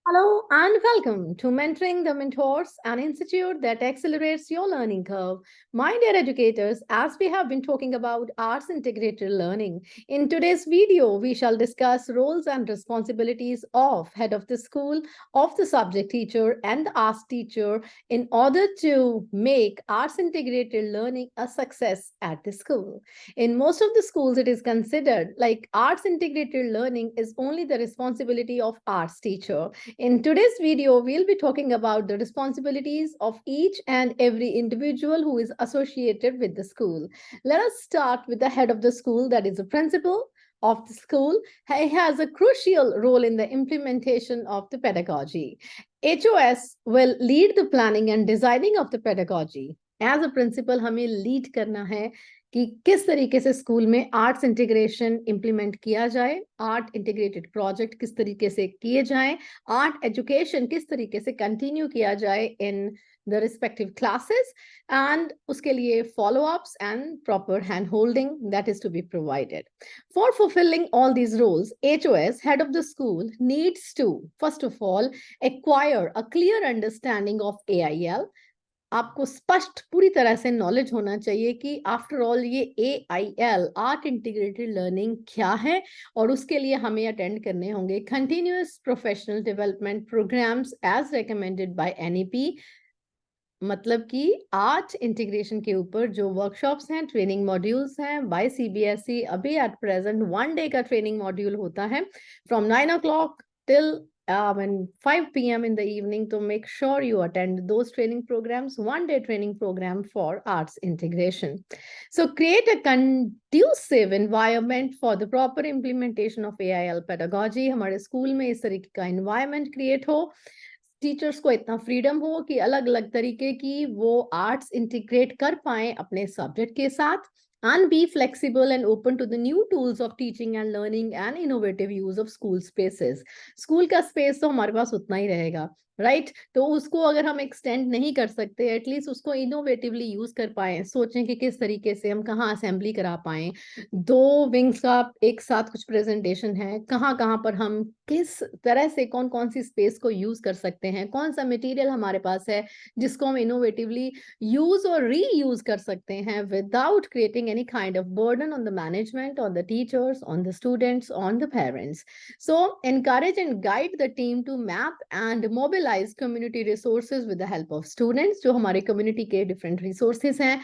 Hello and welcome to Mentoring the Mentors, an institute that accelerates your learning curve. My dear educators, as we have been talking about arts integrated learning, in today's video, we shall discuss roles and responsibilities of head of the school, of the subject teacher, and the arts teacher in order to make arts integrated learning a success at the school. In most of the schools, it is considered like arts integrated learning is only the responsibility of arts teacher. In today's video, we'll be talking about the responsibilities of each and every individual who is associated with the school. Let us start with the head of the school, that is the principal of the school. He has a crucial role in the implementation of the pedagogy. HOS will lead the planning and designing of the pedagogy. As a principal, हमें lead करना है कि किस तरीके से school में arts integration implement किया जाए, आर्ट इंटीग्रेटेड प्रोजेक्ट किस तरीके से किए जाएं, आर्ट एजुकेशन किस तरीके से कंटिन्यू किया जाए in the respective classes, and उसके लिए follow ups and proper hand holding that is to be provided. For fulfilling all these roles, HOS, head of the school, needs to, first of all, acquire a clear understanding of AIL. आपको स्पष्ट पूरी तरह से knowledge होना चाहिए कि after all ये AIL art integrated learning क्या है, और उसके लिए हमें अटेंड करने होंगे continuous professional development programmes as recommended by NEP. मतलब कि आर्ट इंटीग्रेशन के ऊपर जो वर्कशॉप्स हैं, ट्रेनिंग मॉड्यूल्स हैं बाय CBSE. अभी एट प्रेजेंट 1 डे का ट्रेनिंग मॉड्यूल होता है from 9 o'clock till and 5 p.m. in the evening. To make sure you attend those training programs, 1 day training program for arts integration. So create a conducive environment for the proper implementation of AIL pedagogy. हमारे school में इस तरीके का environment create हो, teachers को इतना freedom हो कि अलग अलग तरीके की वो आर्ट्स इंटीग्रेट कर पाए अपने सब्जेक्ट के साथ, and be flexible and open to the new tools of teaching and learning and innovative use of school spaces. School का स्पेस तो हमारे पास उतना ही रहेगा, राइट? तो उसको अगर हम एक्सटेंड नहीं कर सकते, एटलीस्ट उसको इनोवेटिवली यूज कर पाए, सोचें कि किस तरीके से हम कहाँ असेंबली करा पाए, 2 विंग्स का एक साथ कुछ प्रेजेंटेशन है, कहाँ कहाँ पर हम किस तरह से कौन कौन सी स्पेस को यूज कर सकते हैं, कौन सा मटेरियल हमारे पास है जिसको हम इनोवेटिवली यूज और रीयूज कर सकते हैं without creating any kind of burden on the management, on the teachers, on the students, on the parents. So encourage and guide the team to map and mobilize community resources with the help of students. जो हमारे community के different resources हैं,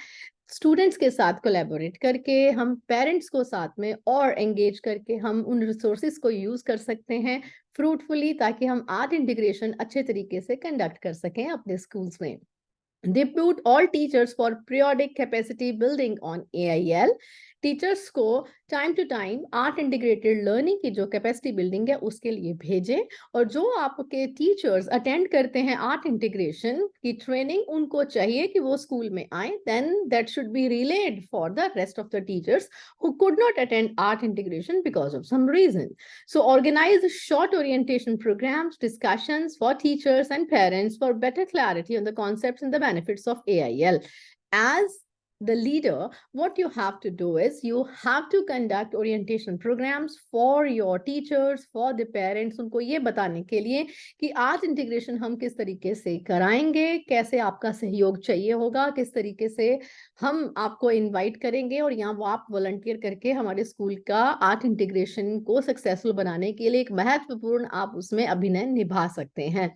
students के साथ collaborate करके, हम parents को साथ में और एंगेज करके हम उन रिसोर्सेज को यूज कर सकते हैं फ्रूटफुली, ताकि हम आर्ट इंटीग्रेशन अच्छे तरीके से कंडक्ट कर सकें अपने स्कूल्स में. Depute all teachers for periodic capacity building on AIL. Teachers को time to time art integrated learning की जो कैपेसिटी बिल्डिंग है उसके लिए भेजें, और जो आपके टीचर्स अटेंड करते हैं आर्ट इंटीग्रेशन की ट्रेनिंग, उनको चाहिए कि वो स्कूल में आए. Then that should be relayed for the rest of the teachers who could not attend art integration because of some reason. So organize short orientation programs, discussions for teachers and parents for better clarity on the concepts and the benefits of AIL. As the leader, what you have to do is you have to conduct orientation programs for your teachers, for the parents, उनको ये बताने के लिए कि art integration हम किस तरीके से कराएंगे, कैसे आपका सहयोग चाहिए होगा, किस तरीके से हम आपको इनवाइट करेंगे, और यहाँ वो आप वॉलंटियर करके हमारे स्कूल का आर्ट इंटीग्रेशन को सक्सेसफुल बनाने के लिए एक महत्वपूर्ण आप उसमें अभिनय निभा सकते हैं,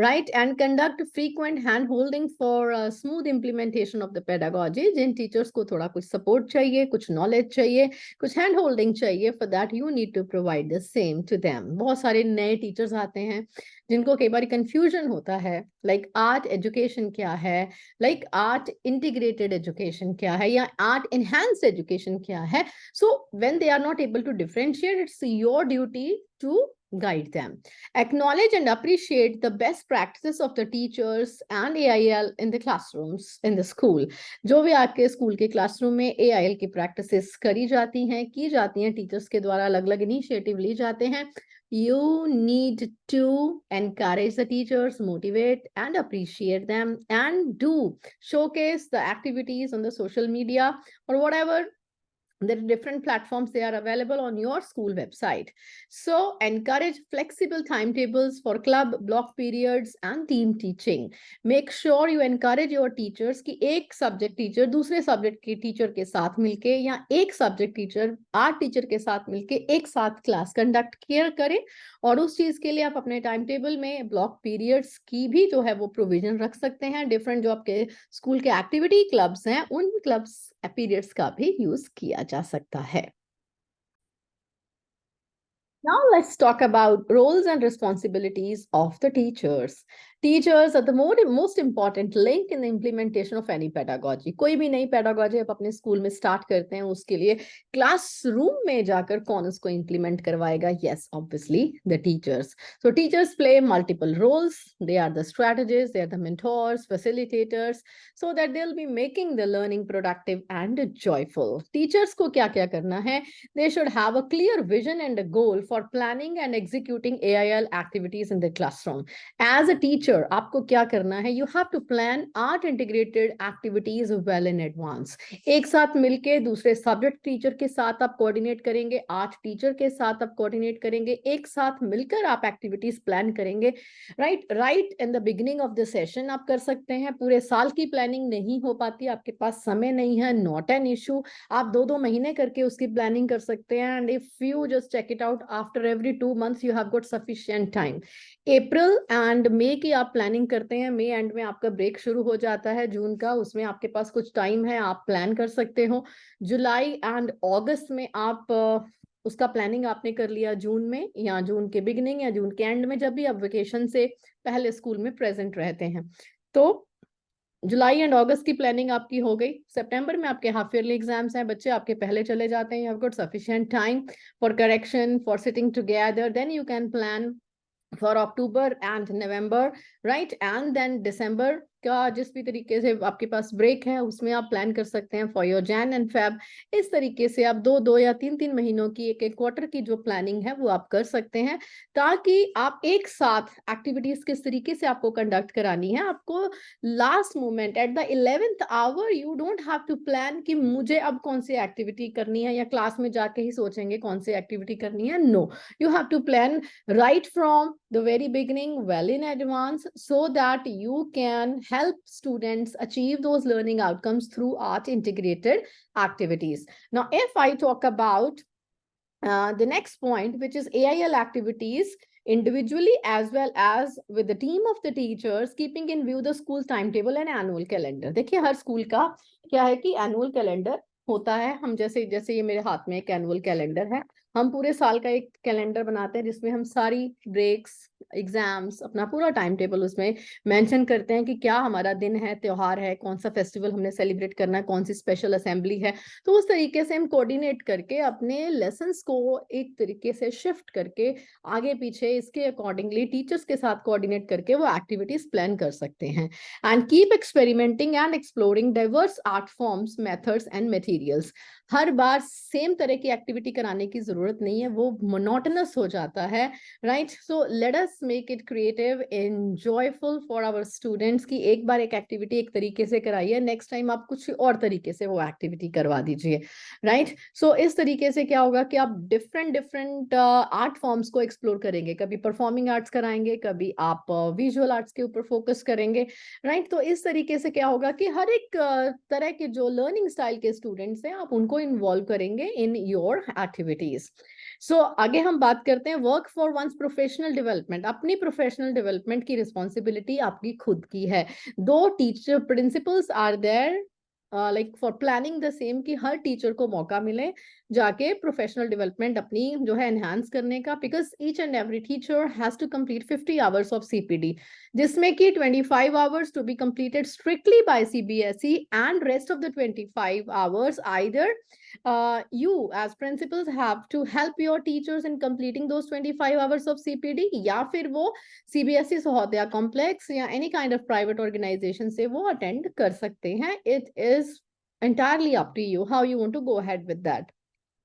right? And conduct frequent hand holding for smooth implementation of the pedagogy. जिन टीचर्स को थोड़ा कुछ सपोर्ट चाहिए, कुछ नॉलेज चाहिए, कुछ हैंड होल्डिंग चाहिए, for that you need to provide the same to them. बहुत सारे नए टीचर्स आते हैं जिनको कई बार कंफ्यूजन होता है, लाइक आर्ट एजुकेशन क्या है, लाइक आर्ट इंटीग्रेटेड एजुकेशन क्या है, या आर्ट एनहांस्ड एजुकेशन क्या है. So when they are not able to differentiate, it's your duty to guide them. Acknowledge and appreciate the best practices of the teachers and AIL in the classrooms in the school. जो भी आपके school के classroom में AIL की practices करी जाती हैं, की जाती हैं, टीचर्स के द्वारा अलग अलग इनिशिएटिव ली जाते हैं, you need to encourage the teachers, motivate and appreciate them, and do showcase the activities on the social media or whatever There are different platforms, they are available on your school website. So encourage flexible timetables for club, block periods and team teaching. Make sure you encourage your teachers कि एक subject teacher दूसरे subject के teacher के साथ मिलके या एक subject teacher 8 teacher के साथ मिलके एक साथ क्लास कंडक्ट किया करे, और उस चीज के लिए आप अपने टाइम टेबल में ब्लॉक पीरियड्स की भी जो है वो प्रोविजन रख सकते हैं। डिफरेंट जो आपके स्कूल के एक्टिविटी क्लब्स हैं उन क्लब्स पीरियड्स का भी यूज किया जा सकता है। Now let's talk about roles and responsibilities of the teachers. Teachers are the most important link in the implementation of any pedagogy. कोई भी नई pedagogy आप अपने स्कूल में स्टार्ट करते हैं, उसके लिए क्लासरूम में जाकर कौन उसको implement करवाएगा? Yes, obviously the teachers. So teachers play multiple roles. They are the strategists, they are the mentors, facilitators, so that they'll be making the learning productive and joyful. Teachers को क्या क्या करना है? They should have a clear vision and a goal for planning and executing AIL activities in the classroom. As a teacher, आपको क्या करना है? You have to plan art integrated activities well in advance. एक साथ मिलके दूसरे subject teacher के साथ आप कोऑर्डिनेट करेंगे, आर्ट टीचर के साथ आप कोऑर्डिनेट करेंगे, एक साथ मिलकर आप एक्टिविटीज प्लान करेंगे। Right in the beginning of the session आप कर सकते हैं। पूरे साल की प्लानिंग नहीं हो पाती, आपके पास समय नहीं है, नॉट एन इशू। आप 2-2 महीने करके उसकी प्लानिंग कर सकते हैं। And if you just check it out after every 2 months you have got sufficient time. April and May की आप प्लानिंग करते हैं, मई एंड में आपका ब्रेक शुरू हो जाता है जून का, उसमें आपके पास कुछ टाइम है, आप प्लान कर सकते हो। जुलाई एंड अगस्त में आप उसका प्लानिंग आपने कर लिया जून में या जून के बिगिनिंग या जून के एंड में, जब भी आप वेकेशन से पहले स्कूल में प्रेजेंट रहते हैं। तो जुलाई एंड अगस्त की प्लानिंग आपकी हो गई। सितंबर में आपके हाफ ईयरली एग्जाम्स हैं, बच्चे आपके पहले चले जाते हैं, you have got sufficient time for correction, for sitting together, then you can plan for October and November, right? And then December का जिस भी तरीके से आपके पास ब्रेक है उसमें आप प्लान कर सकते हैं for your Jain and Feb. इस तरीके से आप 2-2 या 3-3 महीनों की एक क्वार्टर की जो प्लानिंग है वो आप कर सकते हैं, ताकि आप एक साथ एक्टिविटीज किस तरीके से आपको कंडक्ट करानी है, आपको last moment at the 11th hour you don't have to plan कि मुझे अब कौन सी एक्टिविटी करनी है, या क्लास में जाके ही सोचेंगे कौन सी एक्टिविटी करनी है। No, you have to plan right from the very beginning well in advance, so that you can help students achieve those learning outcomes through art integrated activities. Now if I talk about the next point, which is AIL activities individually as well as with the team of the teachers, keeping in view the school timetable and annual calendar. देखिए हर school का क्या है कि annual calendar होता है। हम जैसे जैसे ये मेरे हाथ में एक एनुअल कैलेंडर है, हम पूरे साल का एक कैलेंडर बनाते हैं जिसमें हम सारी ब्रेक्स, एग्जाम्स, अपना पूरा टाइम टेबल उसमें मेंशन करते हैं कि क्या हमारा दिन है, त्योहार है, कौन सा फेस्टिवल हमने सेलिब्रेट करना है, कौन सी स्पेशल असेंबली है। तो उस तरीके से हम कोऑर्डिनेट करके अपने लेसन्स को एक तरीके से शिफ्ट करके आगे पीछे इसके अकॉर्डिंगली टीचर्स के साथ कोऑर्डिनेट करके वो एक्टिविटीज प्लान कर सकते हैं। And keep experimenting and exploring diverse art forms, methods and materials. Her bar same तरह की एक्टिविटी कराने की जरूरत नहीं है, वो मोनोटोनस हो जाता है, right? So let us make it creative, enjoyable for our students की एक बार एक एक्टिविटी एक तरीके से कराइए, नेक्स्ट टाइम आप कुछ और तरीके से वो एक्टिविटी करवा दीजिए, राइट? सो इस तरीके से क्या होगा कि आप डिफरेंट डिफरेंट आर्ट फॉर्म्स को एक्सप्लोर करेंगे, कभी परफॉर्मिंग आर्ट्स कराएंगे, कभी आप विजुअल आर्ट्स के ऊपर फोकस करेंगे, राइट? तो इस तरीके से क्या होगा कि हर एक तरह के जो लर्निंग स्टाइल के स्टूडेंट्स हैं आप उनको इन्वॉल्व करेंगे इन योर एक्टिविटीज। सो आगे हम बात करते हैं work for one's professional development. अपनी प्रोफेशनल डेवलपमेंट की रिस्पॉन्सिबिलिटी आपकी खुद की है। दो teacher principals are there like for planning the same, कि हर टीचर को मौका मिले जाके प्रोफेशनल डेवलपमेंट अपनी जो है एनहांस करने का, because each and every teacher has to complete 50 hours of CPD, जिसमें कि 25 hours to be completed strictly by CBSE and rest of the 25 hours either you as principals have to help your teachers in completing those 25 hours of CPD, या फिर वो CBSE सहोदया complex या any kind of private organization से वो attend कर सकते हैं। It is entirely up to you how you want to go ahead with that.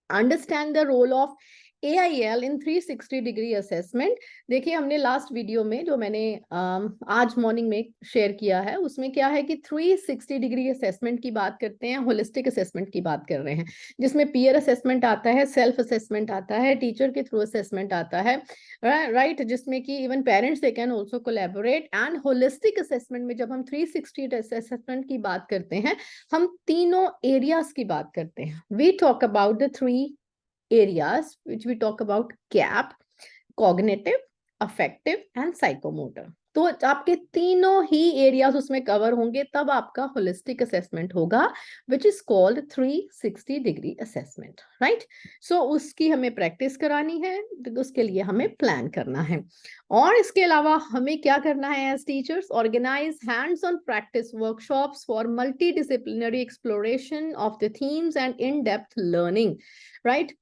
Understand the role of AIL in 360 degree assessment. देखिए हमने लास्ट वीडियो में जो मैंने आज मॉर्निंग में शेयर किया है उसमें क्या है कि 360 डिग्री असेसमेंट की बात करते हैं, होलिस्टिक असेसमेंट की बात कर रहे हैं, जिसमें पीयर असेसमेंट आता है, सेल्फ असेसमेंट आता है, टीचर के थ्रू असेसमेंट आता है, राइट, जिसमें कि even parents they can also collaborate. And holistic assessment में जब हम 360 असेसमेंट की बात करते हैं, हम तीनों एरियाज की बात करते हैं। We talk about the 3 areas which we talk about: gap, cognitive, affective and psychomotor। तो आपके तीनों ही एरियाज उसमें कवर होंगे, तब आपका होलिस्टिक असेसमेंट होगा, which is called 360 degree assessment, right. So उसकी हमें प्रैक्टिस करानी है, तो उसके लिए हमें प्लान करना है। और इसके अलावा हमें क्या करना है as teachers? Organise hands on practice workshops for multi disciplinary exploration of the themes and in depth learning, right.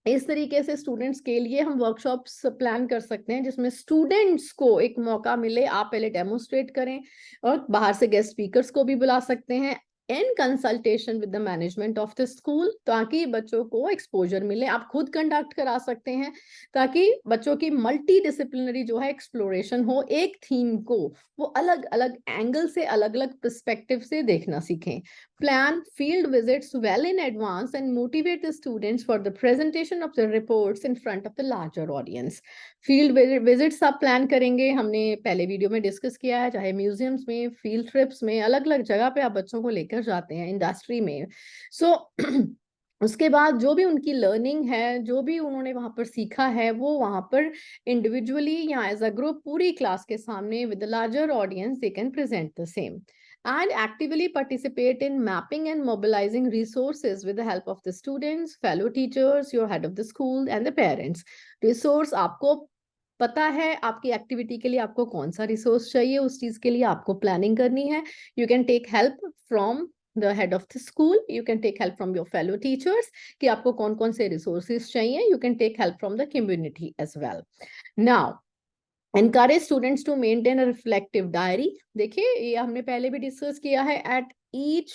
इस तरीके से स्टूडेंट्स के लिए हम वर्कशॉप्स प्लान कर सकते हैं, जिसमें स्टूडेंट्स को एक मौका मिले, आप पहले डेमोस्ट्रेट करें, और बाहर से गेस्ट स्पीकर्स को भी बुला सकते हैं in consultation with the management of the school, ताकि बच्चों को एक्सपोजर मिले। आप खुद कंडक्ट करा सकते हैं, ताकि बच्चों की मल्टी डिसिप्लिनरी जो है एक्सप्लोरेशन हो, एक थीम को वो अलग अलग एंगल से, अलग अलग पर्सपेक्टिव से देखना सीखें। Plan field visits well in advance and motivate the students for the presentation of the reports in front of the larger audience। Field visits आप प्लान करेंगे, हमने पहले वीडियो में डिस्कस किया है, चाहे म्यूजियम्स में, फील्ड ट्रिप्स में, अलग अलग जगह पे आप बच्चों को लेकर जाते हैं, इंडस्ट्री में। सो उसके बाद जो भी उनकी लर्निंग है, जो भी उन्होंने वहां पर सीखा है, वो वहां पर इंडिविजुअली या एज अ ग्रुप पूरी क्लास के सामने with the larger audience they can present the same. And actively participate in mapping and mobilizing resources with the help of the students, fellow teachers, your head of the school and the parents। Resource आपको पता है, आपकी activity के लिए आपको कौन सा resource चाहिए, उस चीज के लिए आपको प्लानिंग करनी है। You can take help from the head of the school, you can take help from your fellow teachers कि आपको कौन कौन से रिसोर्सेज चाहिए, you can take help from the community as well. Now encourage students to maintain a reflective diary। देखिए ये हमने पहले भी डिस्कस किया है, at each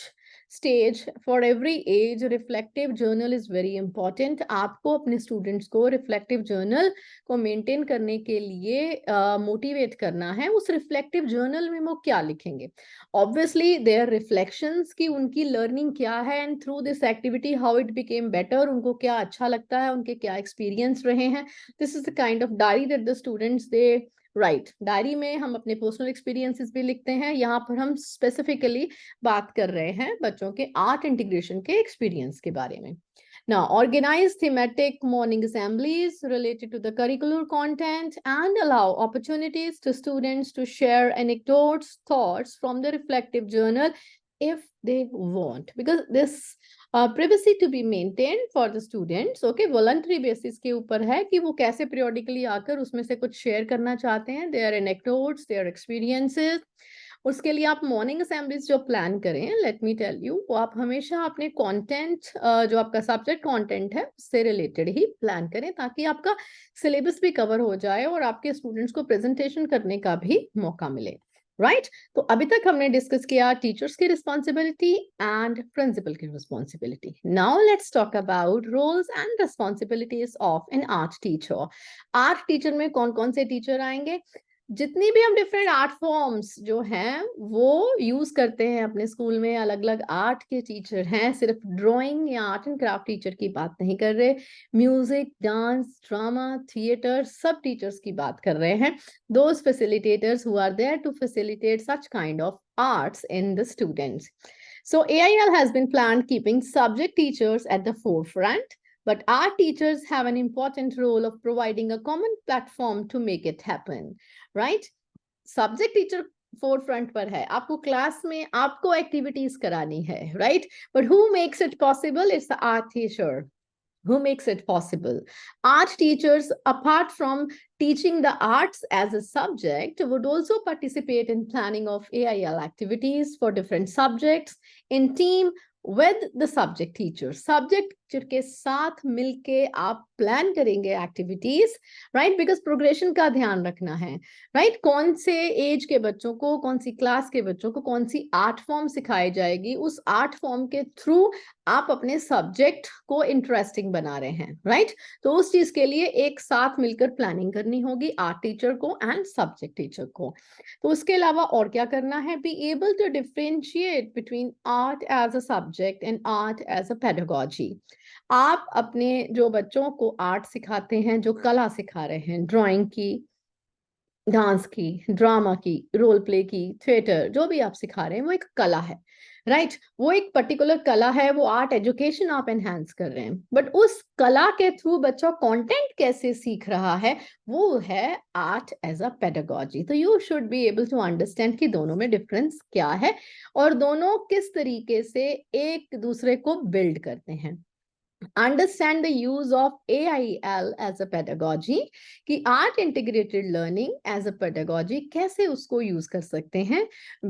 stage for every age reflective journal is very important। आपको अपने स्टूडेंट्स को रिफ्लेक्टिव जर्नल को मेंटेन करने के लिए मोटिवेट करना है। उस रिफ्लेक्टिव जर्नल में वो क्या लिखेंगे? ऑब्वियसली देयर रिफ्लेक्शंस की उनकी लर्निंग क्या है, and through this activity how it became better, उनको क्या अच्छा लगता है, उनके क्या एक्सपीरियंस रहे हैं। This is the kind of diary that the students they right. Diary में हम अपने पर्सनल एक्सपीरियंसेस भी लिखते हैं। यहाँ पर हम स्पेसिफिकली बात कर रहे हैं बच्चों के आर्ट इंटीग्रेशन के एक्सपीरियंस के बारे में। Now, organize thematic morning assemblies related to the curricular content and allow opportunities to students to share anecdotes, thoughts from the reflective journal if they want, because this privacy to be maintained for the students। okay, voluntary basis के ऊपर है कि वो कैसे periodically आकर उसमें से कुछ शेयर करना चाहते हैं, their anecdotes, their experiences। उसके लिए आप मॉर्निंग असेंबलीज जो प्लान करें, लेट मी टेल यू, वो आप हमेशा अपने कंटेंट, जो आपका सब्जेक्ट कंटेंट है उससे रिलेटेड ही प्लान करें, ताकि आपका सिलेबस भी कवर हो जाए और आपके स्टूडेंट्स को प्रेजेंटेशन करने का भी मौका मिले, राइट। तो अभी तक हमने डिस्कस किया टीचर्स की रिस्पॉन्सिबिलिटी एंड प्रिंसिपल की responsibility. Now let's talk about roles and responsibilities of an art teacher. Art teacher में कौन कौन से टीचर आएंगे? जितनी भी हम डिफरेंट आर्ट फॉर्म्स जो हैं वो यूज करते हैं अपने स्कूल में, अलग अलग आर्ट के टीचर हैं, सिर्फ ड्राइंग या आर्ट एंड क्राफ्ट टीचर की बात नहीं कर रहे, म्यूजिक, डांस, ड्रामा, थिएटर, सब टीचर्स की बात कर रहे हैं। Those facilitators who are there to facilitate such kind of arts in the students। So AIL has been planned keeping subject teachers at the forefront, but our teachers have an important role of providing a common platform to make it happen, right? Subject teacher forefront पर है, आपको class में आपको activities करानी है, right? But who makes it possible? It's the art teacher who makes it possible. Art teachers, apart from teaching the arts as a subject, would also participate in planning of AIL activities for different subjects in team with the subject teachers। subject teacher के साथ मिलके आप plan करेंगे activities, right, because progression का ध्यान रखना है, right, कौन से एज के बच्चों को, कौन सी क्लास के बच्चों को कौन सी आर्ट फॉर्म सिखाई जाएगी, उस आर्ट फॉर्म के थ्रू आप अपने सब्जेक्ट को इंटरेस्टिंग बना रहे हैं, राइट। तो उस चीज के लिए एक साथ मिलकर प्लानिंग करनी होगी आर्ट टीचर को एंड सब्जेक्ट टीचर को। तो उसके अलावा और क्या करना है, be able to differentiate between art as a subject and art as a pedagogy. आप अपने जो बच्चों को आर्ट सिखाते हैं, जो कला सिखा रहे हैं, ड्राइंग की, डांस की, ड्रामा की, रोल प्ले की, थिएटर, जो भी आप सिखा रहे हैं वो एक कला है, राइट, वो एक पर्टिकुलर कला है, वो आर्ट एजुकेशन आप एनहांस कर रहे हैं, बट उस कला के थ्रू बच्चा कंटेंट कैसे सीख रहा है, वो है आर्ट एज अ पेडागोजी। तो you should be able to understand कि दोनों में डिफरेंस क्या है और दोनों किस तरीके से एक दूसरे को बिल्ड करते हैं। Understand the use of AIL as a pedagogy, कि art integrated learning as a pedagogy कैसे उसको use कर सकते हैं।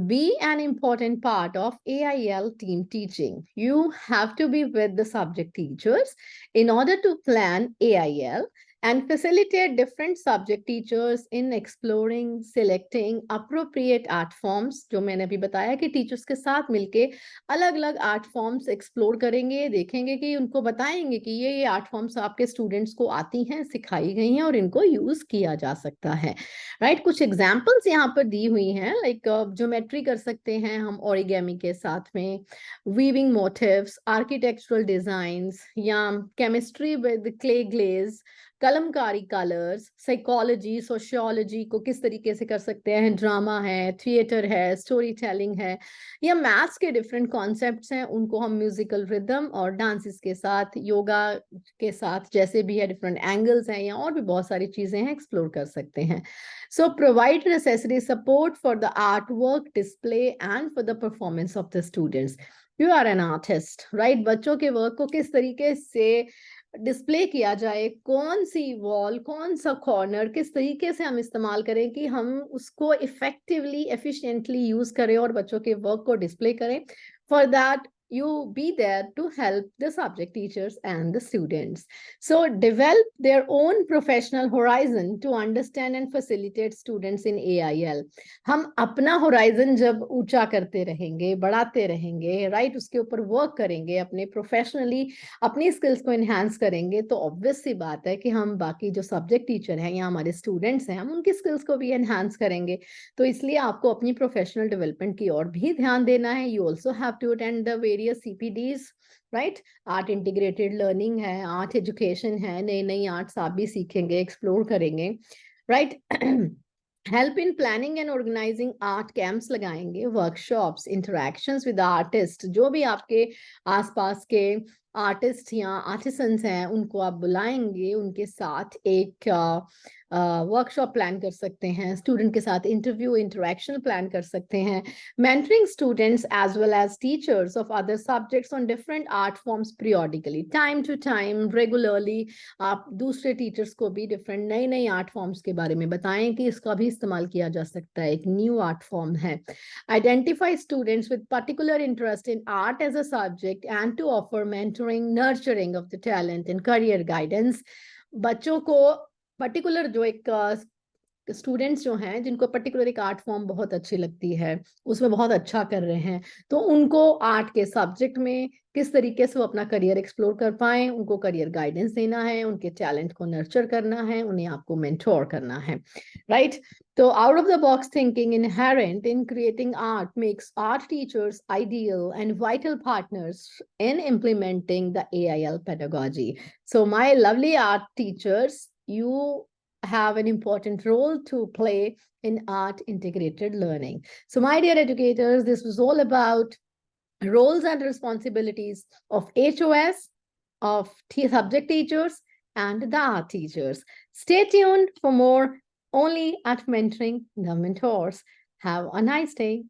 Be an important part of AIL team teaching. You have to be with the subject teachers in order to plan AIL and facilitate different subject teachers in exploring, selecting appropriate art forms। जो मैंने अभी बताया कि teachers के साथ मिलके अलग अलग आर्ट फॉर्म्स एक्सप्लोर करेंगे, देखेंगे कि उनको बताएंगे कि ये आर्ट फॉर्म्स आपके स्टूडेंट्स को आती हैं, सिखाई गई हैं और इनको यूज किया जा सकता है, राइट। कुछ एग्जांपल्स यहाँ पर दी हुई हैं, लाइक ज्योमेट्री कर सकते हैं हम ओरिगेमी के साथ में, वीविंग मोटिव्स, आर्किटेक्चरल डिजाइंस, या chemistry with clay glaze, kalamkari colours, psychology, sociology को किस तरीके से कर सकते हैं, ड्रामा है, थिएटर है, स्टोरी टेलिंग है, या मैथ्स के डिफरेंट कॉन्सेप्ट्स हैं, उनको हम म्यूजिकल रिदम और डांसेस के साथ, योगा के साथ, जैसे भी है डिफरेंट एंगल्स हैं या और भी बहुत सारी चीजें हैं, एक्सप्लोर कर सकते हैं। So provide necessary support for the art work display and for the performance of the students. You are an artist, right. बच्चों के वर्क को किस तरीके से डिस्प्ले किया जाए, कौन सी वॉल, कौन सा कॉर्नर, किस तरीके से हम इस्तेमाल करें कि हम उसको इफेक्टिवली, एफिशिएंटली यूज करें और बच्चों के वर्क को डिस्प्ले करें। For that you be there to help the subject teachers and the students. So develop their own professional horizon to understand and facilitate students in AIL. हम अपना horizon जब ऊंचा करते रहेंगे, बढ़ाते रहेंगे, right, उसके ऊपर work करेंगे, अपने professionally अपनी skills को enhance करेंगे, तो obvious सी बात है कि हम बाकी जो subject teacher हैं या हमारे students हैं, हम उनकी skills को भी enhance करेंगे। तो इसलिए आपको अपनी प्रोफेशनल डेवलपमेंट की ओर भी ध्यान देना है। You also have to attend the various CPDs, right. Art integrated learning है, आर्ट एजुकेशन है, नई नई आर्ट्स आप भी सीखेंगे, एक्सप्लोर करेंगे, right. Help in planning and organising art camps लगाएंगे, वर्कशॉप्स, इंटरेक्शंस विद आर्टिस्ट, जो भी आपके आसपास के आर्टिस्ट या आर्टिसंस हैं उनको आप बुलाएंगे, उनके साथ एक वर्कशॉप प्लान कर सकते हैं, स्टूडेंट के साथ इंटरव्यू, इंटरेक्शन प्लान कर सकते हैं, mentoring students as well as teachers of other subjects on different art forms periodically, time to time, regularly आप दूसरे टीचर्स को भी डिफरेंट नई नई आर्ट फॉर्म्स के बारे में बताएं कि इसका भी इस्तेमाल किया जा सकता है, एक न्यू आर्ट फॉर्म है। Identify students with particular interest in art as a subject and to offer mentoring, nurturing of the talent and career guidance. बच्चों को पर्टिकुलर जो एक स्टूडेंट्स जो हैं जिनको पर्टिकुलर एक आर्ट फॉर्म बहुत अच्छी लगती है, उसमें बहुत अच्छा कर रहे हैं, तो उनको आर्ट के सब्जेक्ट में किस तरीके से वो अपना करियर एक्सप्लोर कर पाए, उनको करियर गाइडेंस देना है, उनके टैलेंट को नर्चर करना है, उन्हें आपको मेंटोर करना है, राइट। तो out of the box thinking inherent in creating art makes art teachers ideal and vital partners in implementing the AIL pedagogy. So my lovely art teachers, you have an important role to play in art integrated learning. So my dear educators, this was all about roles and responsibilities of HOS, of subject teachers, and the art teachers. Stay tuned for more only at Mentoring the Mentors. Have a nice day.